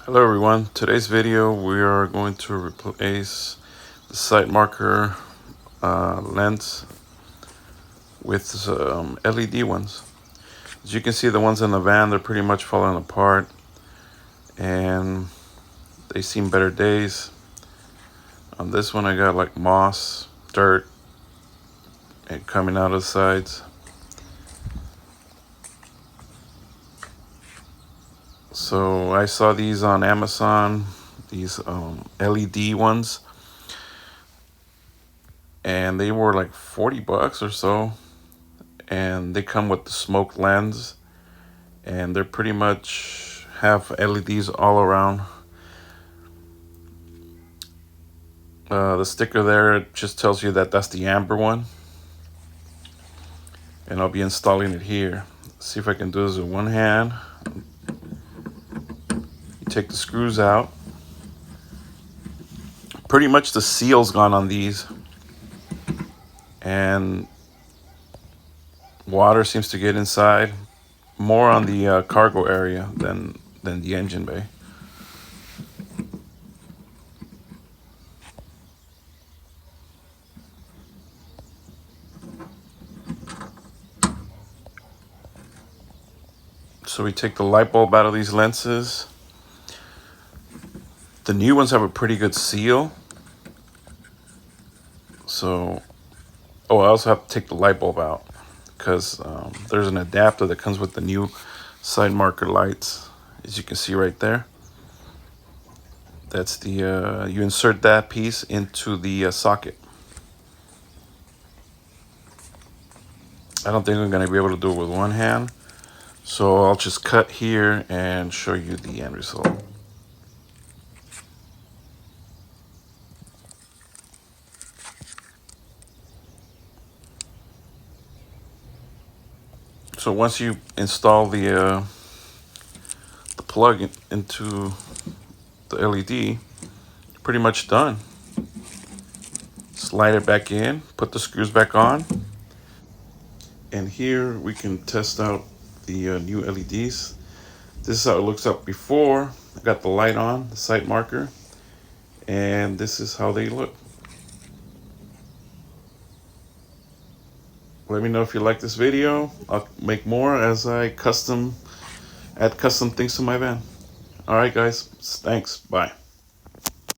Hello everyone, today's video we are going to replace the sight marker lens with some LED ones. As you can see, the ones in the van, they're pretty much falling apart and they seen better days. On this one I got like moss, dirt, and coming out of the sides. So I saw these on Amazon, these LED ones, and they were like 40 bucks or so, and they come with the smoke lens, and they're pretty much have LEDs all around. The sticker there just tells you that that's the amber one, and I'll be installing it here. Let's see if I can do this with one hand. You take the screws out. Pretty much the seal's gone on these, and water seems to get inside more on the cargo area than the engine bay. So we take the light bulb out of these lenses. The new ones have a pretty good seal. So, I also have to take the light bulb out because there's an adapter that comes with the new side marker lights. As you can see right there. That's the, you insert that piece into the socket. I don't think I'm going to be able to do it with one hand. So I'll just cut here and show you the end result. So once you install the plug into the LED, you're pretty much done. Slide it back in, put the screws back on, and here we can test out the new LEDs. This is how it looks up before. I got the light on, the sight marker, and this is how they look. Let me know if you like this video. I'll make more as I add custom things to my van. All right, guys. Thanks. Bye.